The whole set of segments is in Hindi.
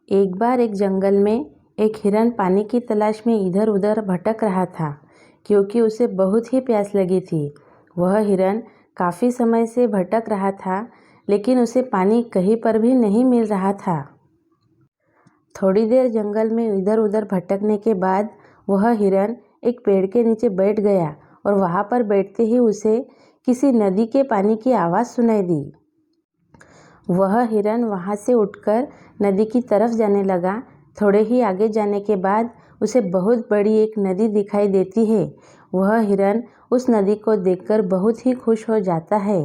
एक बार एक जंगल में एक हिरन पानी की तलाश में इधर उधर भटक रहा था क्योंकि उसे बहुत ही प्यास लगी थी। वह हिरन काफ़ी समय से भटक रहा था लेकिन उसे पानी कहीं पर भी नहीं मिल रहा था। थोड़ी देर जंगल में इधर उधर भटकने के बाद वह हिरन एक पेड़ के नीचे बैठ गया और वहाँ पर बैठते ही उसे किसी नदी के पानी की आवाज़ सुनाई दी। वह हिरन वहाँ से उठकर नदी की तरफ जाने लगा। थोड़े ही आगे जाने के बाद उसे बहुत बड़ी एक नदी दिखाई देती है। वह हिरन उस नदी को देखकर बहुत ही खुश हो जाता है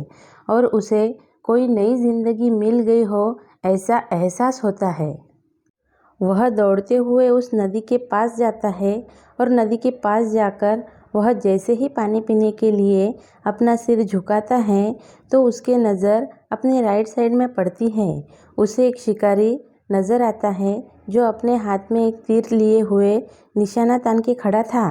और उसे कोई नई जिंदगी मिल गई हो ऐसा एहसास होता है। वह दौड़ते हुए उस नदी के पास जाता है और नदी के पास जाकर वह जैसे ही पानी पीने के लिए अपना सिर झुकाता है तो उसके नज़र अपने राइट साइड में पड़ती है। उसे एक शिकारी नज़र आता है जो अपने हाथ में एक तीर लिए हुए निशाना तान के खड़ा था।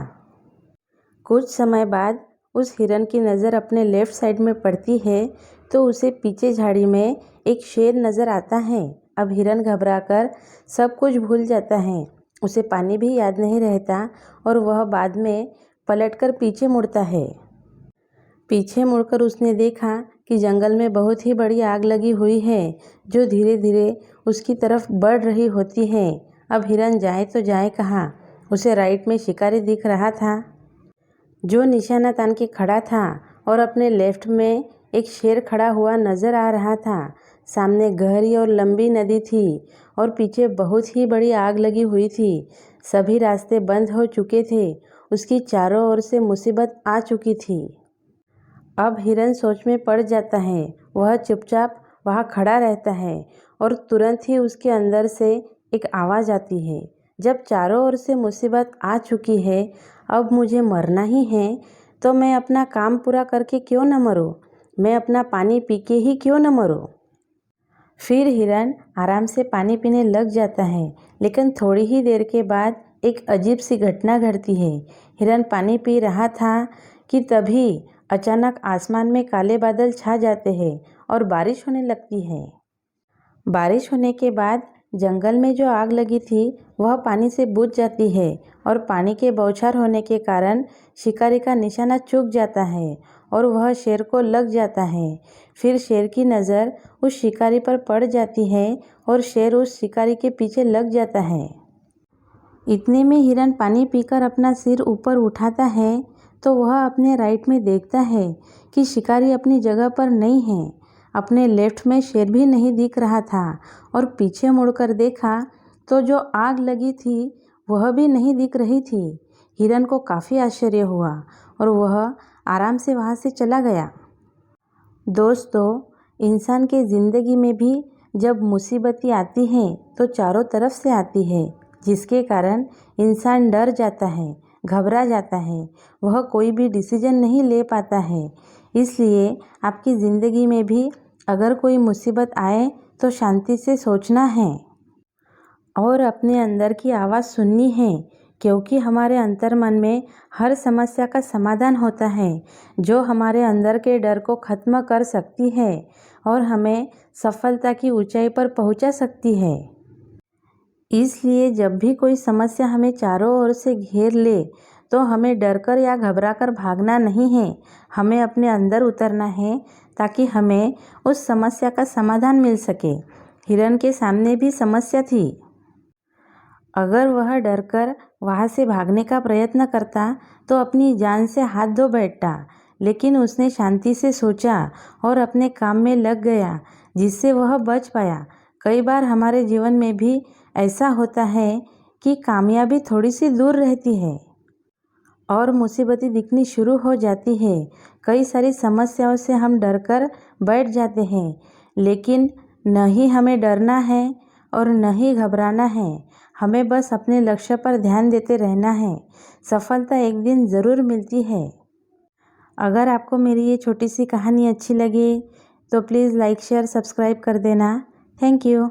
कुछ समय बाद उस हिरन की नज़र अपने लेफ़्ट साइड में पड़ती है तो उसे पीछे झाड़ी में एक शेर नज़र आता है। अब हिरन घबराकर सब कुछ भूल जाता है। उसे पानी भी याद नहीं रहता और वह बाद में पलटकर पीछे मुड़ता है। पीछे मुड़कर उसने देखा कि जंगल में बहुत ही बड़ी आग लगी हुई है जो धीरे धीरे उसकी तरफ बढ़ रही होती है। अब हिरन जाए तो जाए कहाँ। उसे राइट में शिकारी दिख रहा था जो निशाना तान के खड़ा था और अपने लेफ्ट में एक शेर खड़ा हुआ नज़र आ रहा था। सामने गहरी और लंबी नदी थी और पीछे बहुत ही बड़ी आग लगी हुई थी। सभी रास्ते बंद हो चुके थे। उसकी चारों ओर से मुसीबत आ चुकी थी। अब हिरन सोच में पड़ जाता है। वह चुपचाप वहाँ खड़ा रहता है और तुरंत ही उसके अंदर से एक आवाज़ आती है, जब चारों ओर से मुसीबत आ चुकी है, अब मुझे मरना ही है तो मैं अपना काम पूरा करके क्यों न मरूं, मैं अपना पानी पी के ही क्यों न मरूं। फिर हिरन आराम से पानी पीने लग जाता है लेकिन थोड़ी ही देर के बाद एक अजीब सी घटना घटती है। हिरन पानी पी रहा था कि तभी अचानक आसमान में काले बादल छा जाते हैं और बारिश होने लगती है। बारिश होने के बाद जंगल में जो आग लगी थी वह पानी से बुझ जाती है और पानी के बौछार होने के कारण शिकारी का निशाना चूक जाता है और वह शेर को लग जाता है। फिर शेर की नज़र उस शिकारी पर पड़ जाती है और शेर उस शिकारी के पीछे लग जाता है। इतने में हिरन पानी पीकर अपना सिर ऊपर उठाता है तो वह अपने राइट में देखता है कि शिकारी अपनी जगह पर नहीं है। अपने लेफ्ट में शेर भी नहीं दिख रहा था और पीछे मुड़कर देखा तो जो आग लगी थी वह भी नहीं दिख रही थी। हिरन को काफ़ी आश्चर्य हुआ और वह आराम से वहाँ से चला गया। दोस्तों, इंसान के ज़िंदगी में भी जब मुसीबतें आती हैं तो चारों तरफ से आती है, जिसके कारण इंसान डर जाता है, घबरा जाता है, वह कोई भी डिसीजन नहीं ले पाता है। इसलिए आपकी ज़िंदगी में भी अगर कोई मुसीबत आए तो शांति से सोचना है और अपने अंदर की आवाज़ सुननी है, क्योंकि हमारे अंतर्मन में हर समस्या का समाधान होता है जो हमारे अंदर के डर को ख़त्म कर सकती है और हमें सफलता की ऊंचाई पर पहुंचा सकती है। इसलिए जब भी कोई समस्या हमें चारों ओर से घेर ले तो हमें डरकर या घबराकर भागना नहीं है, हमें अपने अंदर उतरना है ताकि हमें उस समस्या का समाधान मिल सके। हिरन के सामने भी समस्या थी। अगर वह डरकर वहाँ से भागने का प्रयत्न करता तो अपनी जान से हाथ धो बैठता, लेकिन उसने शांति से सोचा और अपने काम में लग गया जिससे वह बच पाया। कई बार हमारे जीवन में भी ऐसा होता है कि कामयाबी थोड़ी सी दूर रहती है और मुसीबतें दिखनी शुरू हो जाती है। कई सारी समस्याओं से हम डरकर बैठ जाते हैं, लेकिन न ही हमें डरना है और न ही घबराना है। हमें बस अपने लक्ष्य पर ध्यान देते रहना है। सफलता एक दिन ज़रूर मिलती है। अगर आपको मेरी ये छोटी सी कहानी अच्छी लगे तो प्लीज़ लाइक शेयर सब्सक्राइब कर देना। Thank you.